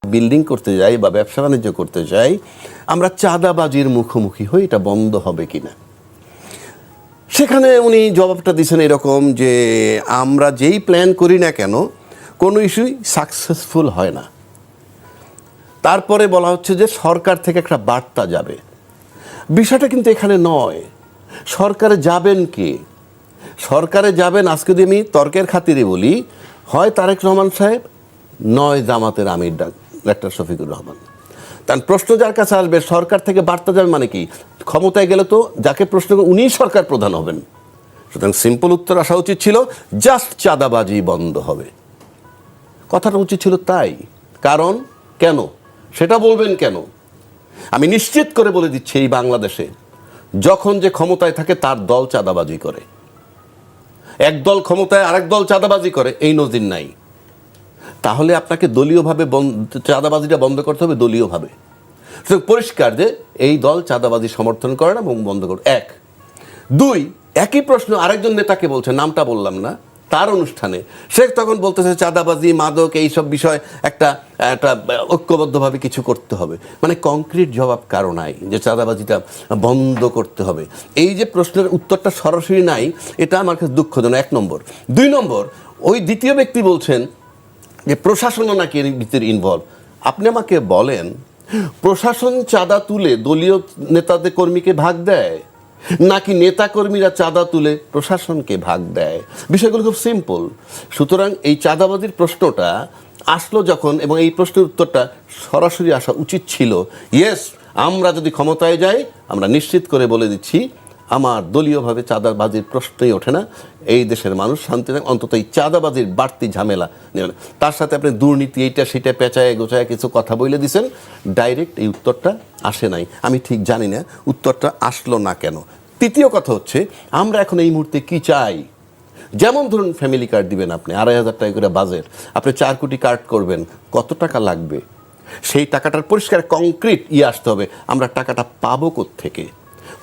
Building করতে যাই বা ব্যবসা বাণিজ্য করতে যাই, আমরা চাঁদাবাজির মুখোমুখি হই, এটা বন্ধ হবে কিনা। সেখানে উনি জবাবটা দিয়েছেন এরকম যে আমরা যেই প্ল্যান করি না কেন কোনো ইস্যুই সাকসেসফুল হয় না। তারপরে বলা হচ্ছে যে সরকার থেকে একটা বার্তা যাবে। বিষয়টা কিন্তু এখানে নয়। সরকারে যাবেন কে? সরকারে যাবেন, আজকে যদি আমি তর্কের খাতিরে বলি, হয় তারেক রহমান সাহেব, নয় জামাতের আমির ডাক্তার শফিকুর রহমান। তার প্রশ্ন যার কাছে আসবে সরকার থেকে বার্তা যাবে মানে কি? ক্ষমতায় গেলে তো যাকে প্রশ্ন উনিই সরকার প্রধান হবেন। সুতরাং সিম্পল উত্তর আসা উচিত ছিল জাস্ট চাঁদাবাজি বন্ধ হবে। কথাটা উচিত ছিল তাই। কারণ কেন সেটা বলবেন কেন? আমি নিশ্চিত করে বলে দিচ্ছি, এই বাংলাদেশে যখন যে ক্ষমতায় থাকে তার দল চাঁদাবাজি করে। এক দল ক্ষমতায় আরেক দল চাঁদাবাজি করে, এই নজির নাই। তাহলে আপনাকে দলীয়ভাবে চাঁদাবাজিটা বন্ধ করতে হবে, দলীয়ভাবে। পরিষ্কার যে এই দল চাঁদাবাজি সমর্থন করে না এবং বন্ধ করে। এক। দুই, একই প্রশ্ন আরেকজন নেতাকে বলছে, নামটা বললাম না, তার অনুষ্ঠানে সে তখন বলতেছে চাঁদাবাজি, মাদক, এইসব বিষয় একটা ঐক্যবদ্ধভাবে কিছু করতে হবে। মানে কংক্রিট জবাব কারো নাই যে চাঁদাবাজিটা বন্ধ করতে হবে। এই যে প্রশ্নের উত্তরটা সরাসরি নাই, এটা আমার কাছে দুঃখজনক। এক নম্বর। দুই নম্বর, ওই দ্বিতীয় ব্যক্তি বলছেন যে প্রশাসনও নাকি এর ভিতরে ইনভলভ। আপনি আমাকে বলেন, প্রশাসন চাঁদা তুলে দলীয় নেতাদের কর্মীকে ভাগ দেয়, নাকি নেতা কর্মীরা চাঁদা তুলে প্রশাসনকে ভাগ দেয়? বিষয়গুলো খুব সিম্পল। সুতরাং এই চাঁদাবাজির প্রশ্নটা আসলো যখন, এবং এই প্রশ্নের উত্তরটা সরাসরি আসা উচিত ছিল, ইয়েস, আমরা যদি ক্ষমতায় যাই আমরা নিশ্চিত করে বলে দিচ্ছি আমার দলীয়ভাবে চাঁদাবাজির প্রশ্নই ওঠে না। এই দেশের মানুষ শান্তি, অন্তত এই চাঁদাবাজির বাড়তি ঝামেলা নেবে না। তার সাথে আপনি দুর্নীতি, এইটা সেটা পেঁচায় গোছায় কিছু কথা বলে দিয়েছেন, ডাইরেক্ট এই উত্তরটা আসে নাই। আমি ঠিক জানি না উত্তরটা আসলো না কেন। তৃতীয় কথা হচ্ছে, আমরা এখন এই মুহূর্তে কি চাই? যেমন ধরুন ফ্যামিলি কার্ড দিবেন আপনি, 2,500 টাকা করে বাজেট, আপনি 4 কোটি কার্ড করবেন, কত টাকা লাগবে? সেই টাকাটার পরিষ্কার কংক্রিট আসতে হবে, আমরা টাকাটা পাবো কোত্থেকে?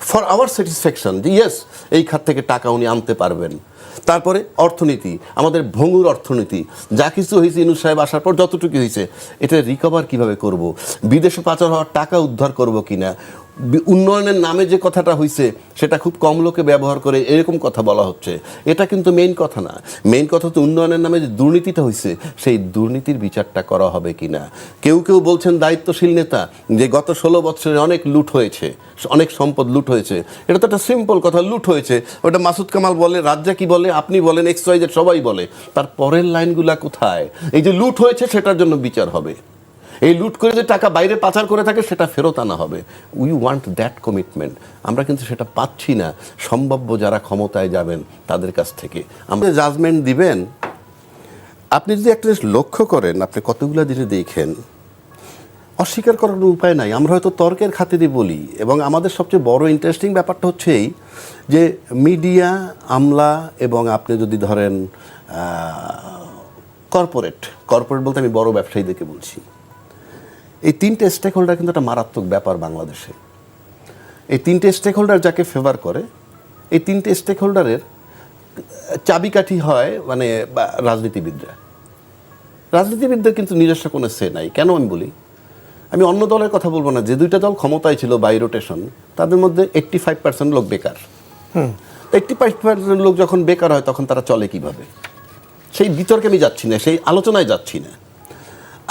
ফর আওয়ার স্যাটিসফ্যাকশন, যে ইয়েস এই খাত থেকে টাকা উনি আনতে পারবেন। তারপরে অর্থনীতি, আমাদের ভঙ্গুর অর্থনীতি, যা কিছু হয়েছে ইউনূস সাহেব আসার পর যতটুকু হয়েছে, এটা রিকভার কিভাবে করব? বিদেশে পাচার হওয়ার টাকা উদ্ধার করব কিনা? উন্নয়নের নামে যে কথাটা হয়েছে সেটা খুব কম লোকে ব্যবহার করে, এরকম কথা বলা হচ্ছে। এটা কিন্তু মেইন কথা না। মেইন কথা তো উন্নয়নের নামে যে দুর্নীতিটা হয়েছে, সেই দুর্নীতির বিচারটা করা হবে কিনা। কেউ কেউ বলছেন দায়িত্বশীল নেতা যে গত 16 বছরে অনেক লুট হয়েছে, অনেক সম্পদ লুট হয়েছে। এটা তো একটা সিম্পল কথা, লুট হয়েছে। ওটা মাসুদ কামাল বলে, রাজ্জাকি বলে, আপনি বলেন, XYZ সবাই বলে। তার পরের লাইনগুলা কোথায়? এই যে লুট হয়েছে সেটার জন্য বিচার হবে। এই লুট করে যে টাকা বাইরে পাচার করে থাকে সেটা ফেরত আনা হবে। We want that commitment. আমরা কিন্তু সেটা পাচ্ছি না সম্ভাব্য যারা ক্ষমতায় যাবেন তাদের কাছ থেকে। আমরা জাজমেন্ট দিবেন। আপনি যদি একটা জিনিস লক্ষ্য করেন, আপনি কতগুলো জিনিস দেখেন, অস্বীকার করার উপায় নাই। আমরা হয়তো তর্কের খাতিরে বলি, এবং আমাদের সবচেয়ে বড় ইন্টারেস্টিং ব্যাপারটা হচ্ছে এই যে মিডিয়া, আমলা, এবং আপনি যদি ধরেন কর্পোরেট বলতে আমি বড় ব্যবসায়ীদেরকে বলছি, এই 3টে স্টেক হোল্ডার কিন্তু একটা মারাত্মক ব্যাপার বাংলাদেশে। এই 3টে স্টেক হোল্ডার যাকে ফেভার করে, এই 3টে স্টেক হোল্ডারের চাবিকাঠি হয় মানে রাজনীতিবিদদের কিন্তু নিজস্ব কোনো সে নাই। কেন আমি বলি, আমি অন্য দলের কথা বলবো না, যে 2টা দল ক্ষমতায় ছিল বাই রোটেশন, তাদের মধ্যে 85% লোক বেকার। 85% লোক যখন বেকার হয় তখন তারা চলে কিভাবে? সেই বিতর্কে আমি যাচ্ছি না, সেই আলোচনায় যাচ্ছি না।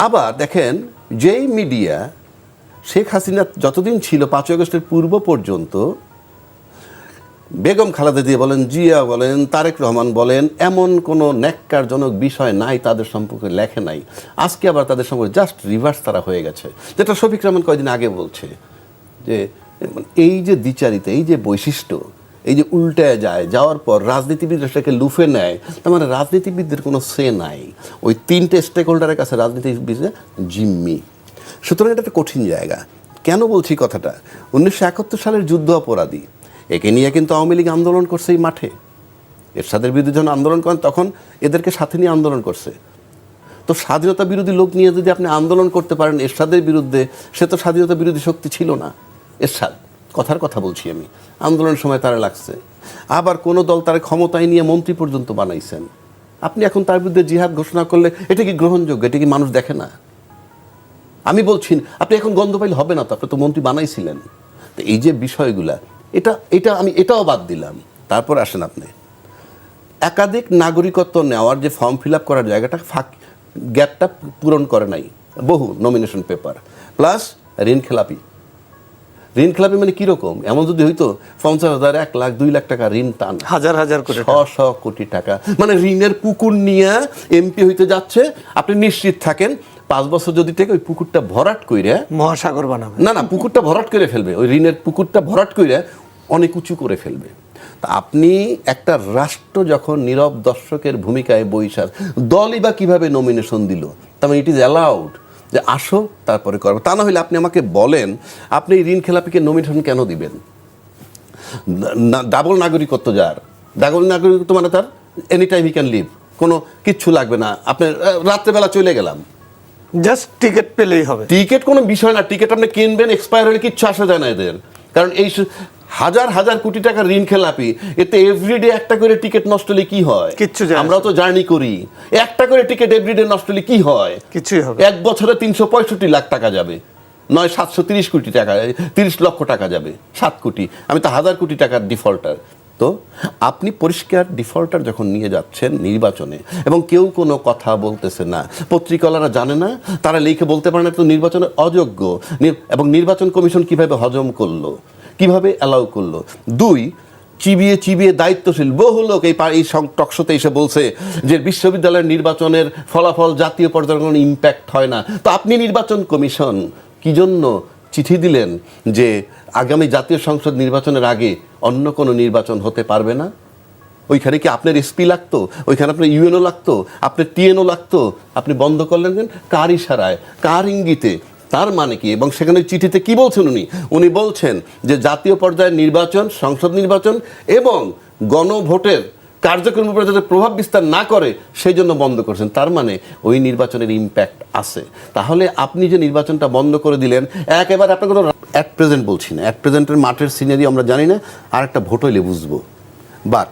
আবার দেখেন, যেই মিডিয়া শেখ হাসিনা যতদিন ছিল 5ই আগস্টের পূর্ব পর্যন্ত, বেগম খালেদা জিয়া বলেন, জিয়া বলেন, তারেক রহমান বলেন, এমন কোনো ন্যাক্কারজনক বিষয় নাই তাদের সম্পর্কে লেখে নাই। আজকে আবার তাদের সম্পর্কে জাস্ট রিভার্স তারা হয়ে গেছে। যেটা শফিক রহমান কয়েকদিন আগে বলছে যে এই যে দ্বিচারিতা, এই যে বৈশিষ্ট্য, এই যে উল্টায় যাওয়ার পর রাজনীতিবিদরা সেটাকে লুফে নেয়, তার মানে রাজনীতিবিদদের কোনো সে নাই। ওই 3টে স্টেক হোল্ডারের কাছে রাজনীতিবিদরা জিম্মি। সুতরাং এটা একটা কঠিন জায়গা। কেন বলছি কথাটা? 1971 সালের যুদ্ধ অপরাধী, একে নিয়ে কিন্তু আওয়ামী লীগ আন্দোলন করছে এই মাঠে। এরশাদের বিরুদ্ধে যখন আন্দোলন করেন তখন এদেরকে সাথে নিয়ে আন্দোলন করছে। তো স্বাধীনতা বিরোধী লোক নিয়ে যদি আপনি আন্দোলন করতে পারেন এরশাদের বিরুদ্ধে, সে তো স্বাধীনতা বিরোধী শক্তি ছিল না। এরশাদ, কথার কথা বলছি আমি, আন্দোলনের সময় তারা লাগছে। আবার কোনো দল তারা ক্ষমতায় নিয়ে মন্ত্রী পর্যন্ত বানাইছেন। আপনি এখন তার বিরুদ্ধে জিহাদ ঘোষণা করলে এটা কি গ্রহণযোগ্য? এটা কি মানুষ দেখে না? আমি বলছি আপনি এখন গন্ধ পাইলে হবে না, তো আপনি তো মন্ত্রী বানাইছিলেন। তো এই যে বিষয়গুলা, এটা আমি এটাও বাদ দিলাম। তারপর আসেন আপনি একাধিক নাগরিকত্ব নেওয়ার যে ফর্ম ফিল আপ করার জায়গাটা গ্যাপটা পূরণ করে নাই, বহু নমিনেশন পেপার, প্লাস ঋণ খেলাপি। ঋণ খেলাপি মানে কীরকম? এমন যদি হইতো 50,000, 1 লাখ, 2 লাখ টাকা ঋণ টান, হাজার হাজার কোটি, 600 কোটি টাকা, মানে ঋণের পুকুর নিয়ে এমপি হইতে যাচ্ছে। আপনি নিশ্চিত থাকেন 5 বছর যদি থেকে ওই পুকুরটা ভরাট কইরা মহাসাগর বানাবে। না, পুকুরটা ভরাট করে ফেলবে, ওই ঋণের পুকুরটা ভরাট করে অনেক উঁচু করে ফেলবে। তা আপনি একটা রাষ্ট্র যখন নীরব দর্শকের ভূমিকায় বৈশাখ, দলই বা কীভাবে নমিনেশন দিল? তার মানে ইট ইজ অ্যালাউড যে আসো তারপরে করবো। তা না হলে আপনি আমাকে বলেন, আপনি ঋণ খেলাপিকে নমিনেশন কেন দিবেন? ডাবল নাগরিকত্ব যার, ডাবল নাগরিকত্ব মানে তার any time he can live, কোনো কিচ্ছু লাগবে না, আপনি রাত্রেবেলা চলে গেলাম, জাস্ট টিকিট পেলেই হবে। টিকিট কোনো বিষয় না, টিকিট আপনি কিনবেন, এক্সপায়ার হলে কিচ্ছু আসা যায় না এদের। কারণ এই হাজার হাজার কোটি টাকার ঋণ খেলাপি, এতে এভরিডে একটা করে টিকিট নষ্ট হলে কি হয়? কিচ্ছু যায় না। আমরাও তো জার্নি করি, একটা করে টিকিট এভরিডে নষ্ট হলে কি হয়? কিছুই হবে। এক বছরে 365 লাখ টাকা যাবে, নয় 730 কোটি টাকা, 30 লক্ষ টাকা যাবে, 7 কোটি। আমি তো 1000 কোটি টাকার ডিফল্টার। তো আপনি পরিষ্কার ডিফল্টার যখন নিয়ে যাচ্ছেন নির্বাচনে, এবং কেউ কোনো কথা বলতেছে না, পত্রিকাওয়ালারা জানে না, তারা লিখে বলতে পারে না তো নির্বাচনের অযোগ্য, এবং নির্বাচন কমিশন কিভাবে হজম করলো, কিভাবে অ্যালাউ করলো? 2, চিবিয়ে দায়িত্বশীল বহু লোক এই টকশোতে এসে বলছে যে বিশ্ববিদ্যালয়ের নির্বাচনের ফলাফল জাতীয় পর্যায়ে কোনো ইম্প্যাক্ট হয় না। তো আপনি নির্বাচন কমিশন কি জন্য চিঠি দিলেন যে আগামী জাতীয় সংসদ নির্বাচনের আগে অন্য কোনো নির্বাচন হতে পারবে না? ওইখানে কি আপনার এসপি লাগতো? ওইখানে আপনার ইউএনও লাগতো? আপনার টিএনও লাগতো? আপনি বন্ধ করলেন কেন? কার ইশারায়, কার ইঙ্গিতে? তার মানে কি? এবং সেখানে চিঠিতে কি বলছেন উনি বলছেন যে জাতীয় পর্যায়ের নির্বাচন, সংসদ নির্বাচন এবং গণভোটের কার্যক্রমের উপরে যাতে প্রভাব বিস্তার না করে সেই জন্য বন্ধ করছেন। তার মানে ওই নির্বাচনের ইম্প্যাক্ট আছে। তাহলে আপনি যে নির্বাচনটা বন্ধ করে দিলেন, একেবারে আপনার কোনো অ্যাট প্রেজেন্ট বলছি না, অ্যাট প্রেজেন্টের মাঠের সিনারি আমরা জানি না, আর একটা ভোট হইলে বুঝবো। বাট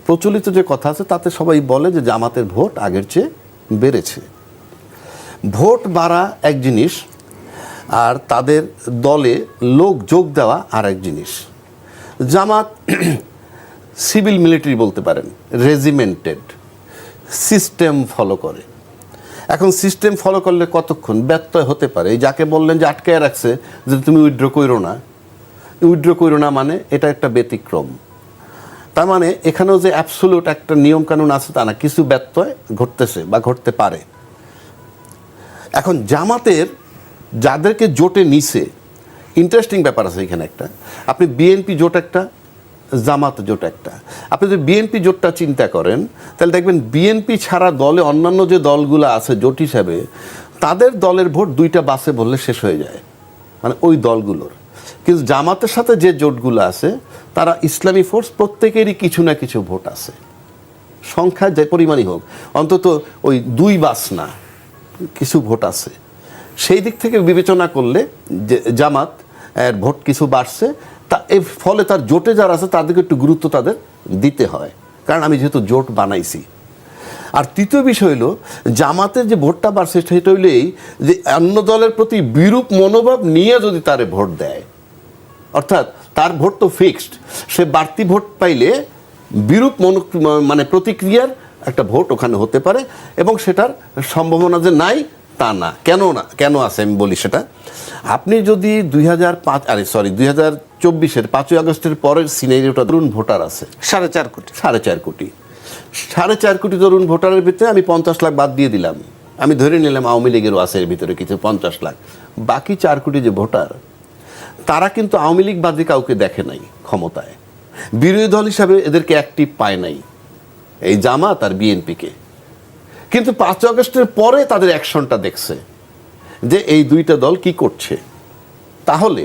প্রচলিত যে কথা আছে তাতে সবাই বলে যে জামাতের ভোট আগের চেয়ে বেড়েছে। ভোট বাড়া এক জিনিস, আর তাদের দলে লোক যোগ দেওয়া আর এক জিনিস। জামাত সিভিল মিলিটারি বলতে পারেন, রেজিমেন্টেড, সিস্টেম ফলো করে। এখন সিস্টেম ফলো করলে কতক্ষণ ব্যত্যয় হতে পারে? এই যাকে বললেন যে আটকায় রাখছে যে তুমি উইথড্র করো না, মানে এটা একটা ব্যতিক্রম। তার মানে এখানেও যে অ্যাবসোলিউট একটা নিয়ম কানুন আছে তা না, কিছু ব্যত্যয় ঘটতেছে বা ঘটতে পারে। এখন জামাতের যাদেরকে জোটে নিছে, ইন্টারেস্টিং ব্যাপার আছে এখানে একটা। আপনি বিএনপি জোট একটা, জামাত জোট একটা। আপনি যদি বিএনপি জোটটা চিন্তা করেন তাহলে দেখবেন বিএনপি ছাড়া দলে অন্যান্য যে দলগুলো আছে জোট হিসাবে, তাদের দলের ভোট 2টা বাসে বললে শেষ হয়ে যায়, মানে ওই দলগুলোর। কিন্তু জামাতের সাথে যে জোটগুলো আছে তারা ইসলামী ফোর্স, প্রত্যেকেরই কিছু না কিছু ভোট আছে, সংখ্যায় যে পরিমাণই হোক, অন্তত ওই 2 বাস না, কিছু ভোট আছে। সেই দিক থেকে বিবেচনা করলে যে জামাত এর ভোট কিছু বাড়ছে, তা এর ফলে তার জোটে যারা আছে তাদেরকে একটু গুরুত্ব তাদের দিতে হয়, কারণ আমি যেহেতু জোট বানাইছি। আর তৃতীয় বিষয় হলো জামাতের যে ভোটটা বাড়ছে সেটা হইলো এই যে অন্য দলের প্রতি বিরূপ মনোভাব নিয়ে যদি তারে ভোট দেয়, অর্থাৎ তার ভোট তো ফিক্সড, সে বাড়তি ভোট পাইলে বিরূপ মানে প্রতিক্রিয়ার একটা ভোট ওখানে হতে পারে, এবং সেটার সম্ভাবনা যে নাই তা না। কেন আছে আমি বলি সেটা। আপনি যদি 2024-এর 5ই আগস্টের পরের সিনারিওটা, তরুণ ভোটার আছে 4.5 কোটি, 4.5 কোটি তরুণ ভোটারের ভিতরে আমি 50 লাখ বাদ দিয়ে দিলাম, আমি ধরে নিলাম আওয়ামী লীগেরও আছে এর ভিতরে কিছু 50 লাখ। বাকি 4 কোটি যে ভোটার, তারা কিন্তু আওয়ামী লীগ বাদে কাউকে দেখে নাই ক্ষমতায়, বিরোধী দল হিসাবে এদেরকে অ্যাক্টিভ পায় নাই এই জামাত আর বিএনপিকে। কিন্তু 5 আগস্টের পরে তাদের অ্যাকশনটা দেখছে যে এই 2টা দল কি করছে। তাহলে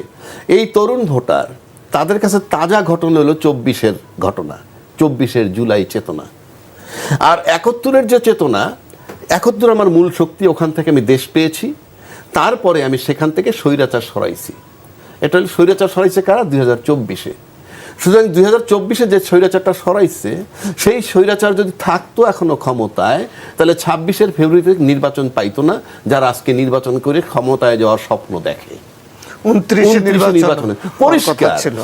এই তরুণ ভোটার, তাদের কাছে তাজা ঘটনা হলো 24-এর ঘটনা, 24-এর জুলাই চেতনা। আর 71-এর যে চেতনা, 71 আমার মূল শক্তি, ওখান থেকে আমি দেশ পেয়েছি, তারপরে আমি সেখান থেকে স্বৈরাচার সরাইছি। এটা হলো স্বৈরাচার সরাইছে কারা? 2024-এ। সুতরাং 2024-এ যে স্বৈরাচারটা সরাইছে, সেই স্বৈরাচার যদি থাকতো এখনো ক্ষমতায়, তাহলে 26-এর ফেব্রুয়ারিতে নির্বাচন পাইতো না, যারা আজকে নির্বাচন করে ক্ষমতায় যাওয়ার স্বপ্ন দেখে। 29 নির্বাচনে পরিষ্কার। ছিল।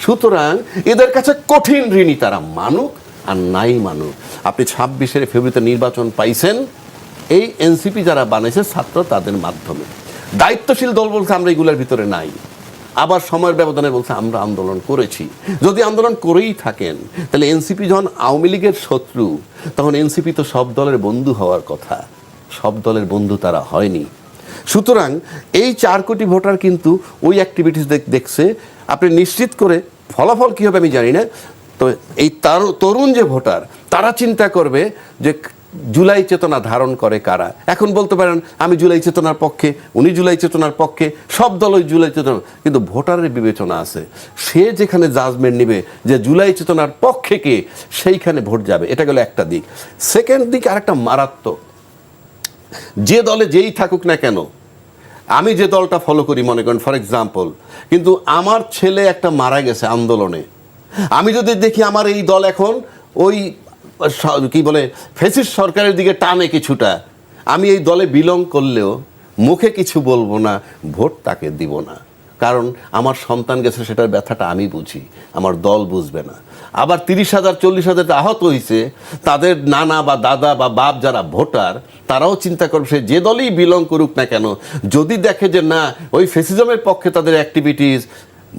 সুতরাং এদের কাছে কঠিন ঋণী তারা, মানুক আর নাই মানুক। আপনি 26-এর ফেব্রুয়ারিতে নির্বাচন পাইছেন এই এনসিপি যারা বানাইছে ছাত্র, তাদের মাধ্যমে। দায়িত্বশীল দল বলছে আমরা এগুলোর ভিতরে নাই, আবার সময়ের ব্যবধানে বলছে আমরা আন্দোলন করেছি। যদি আন্দোলন করেই থাকেন, তাহলে এনসিপি যখন আওয়ামী লীগের শত্রু, তখন এনসিপি তো সব দলের বন্ধু হওয়ার কথা, সব দলের বন্ধু তারা হয়নি। সুতরাং এই 4 কোটি ভোটার কিন্তু ওই অ্যাক্টিভিটিস দেখছে। আপনি নিশ্চিত করে ফলাফল কী হবে আমি জানি না, তো এই তরুণ যে ভোটার, তারা চিন্তা করবে যে জুলাই চেতনা ধারণ করে কারা। এখন বলতে পারেন আমি জুলাই চেতনার পক্ষে, উনি জুলাই চেতনার পক্ষে, সব দল ওই জুলাই চেতনা, কিন্তু ভোটারের বিবেচনা আছে। সে যেখানে জাজমেন্ট নেবে যে জুলাই চেতনার পক্ষে কে, সেইখানে ভোট যাবে। এটা গেল একটা দিক। সেকেন্ড দিক আরেকটা মারাত্মক, যে দলে যেই থাকুক না কেন, আমি যে দলটা ফলো করি, মনে করেন ফর এক্সাম্পল, কিন্তু আমার ছেলে একটা মারা গেছে আন্দোলনে, আমি যদি দেখি আমার এই দল এখন ওই কি বলে ফ্যাসিস্ট সরকারের দিকে টানে কিছুটা, আমি এই দলে বিলং করলেও মুখে কিছু বলবো না, ভোট তাকে দিব না। কারণ আমার সন্তান গেছে, সেটার ব্যথাটা আমি বুঝি, আমার দল বুঝবে না। আবার 30,000 40,000 আহত হয়েছে, তাদের নানা বা দাদা বা বাপ যারা ভোটার, তারাও চিন্তা করবে সে যে দলই বিলং করুক না কেন, যদি দেখে যে না ওই ফ্যাসিজমের পক্ষে তাদের অ্যাক্টিভিটিস,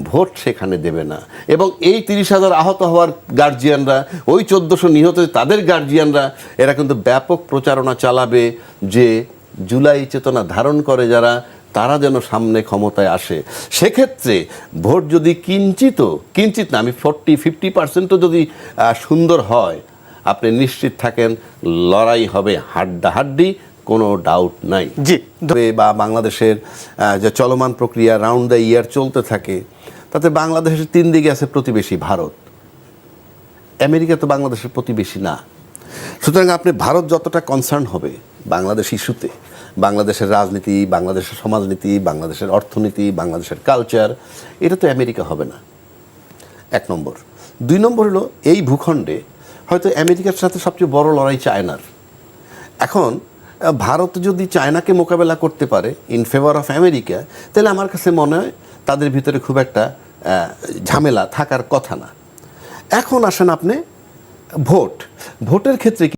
ভোট সেখানে দেবে না। এবং এই 30,000 আহত হওয়ার গার্জিয়ানরা, ওই 1400 নিহত তাদের গার্জিয়ানরা, এরা কিন্তু ব্যাপক প্রচারণা চালাবে যে জুলাই চেতনা ধারণ করে যারা, তারা যেন সামনে ক্ষমতায় আসে। সেক্ষেত্রে ভোট যদি কিঞ্চিত না, আমি 40-50%ও যদি সুন্দর হয়, আপনি নিশ্চিত থাকেন লড়াই হবে হাড্ডাহাড্ডি, কোনো ডাউট নাই। জি। বা বাংলাদেশের যে চলমান প্রক্রিয়া রাউন্ড দ্য ইয়ার চলতে থাকে, তাতে বাংলাদেশের 3 দিকে আছে প্রতিবেশী ভারত, আমেরিকা তো বাংলাদেশের প্রতিবেশী না। সুতরাং আপনি ভারত যতটা কনসার্ন হবে বাংলাদেশ ইস্যুতে, বাংলাদেশের রাজনীতি, বাংলাদেশের সমাজনীতি, বাংলাদেশের অর্থনীতি, বাংলাদেশের কালচার, এটা তো আমেরিকা হবে না, 1 নম্বর। 2 নম্বর হলো এই ভূখণ্ডে হয়তো আমেরিকার সাথে সবচেয়ে বড় লড়াই চায়নার। এখন ভারত যদি চায়নাকে মোকাবেলা করতে পারে ইন ফেভার অফ আমেরিকা, তাহলে আমার কাছে মনে হয় তাদের ভিতরে খুব একটা ঝামেলা থাকার কথা না। এখন আসেন আপনি ভোটের ক্ষেত্রে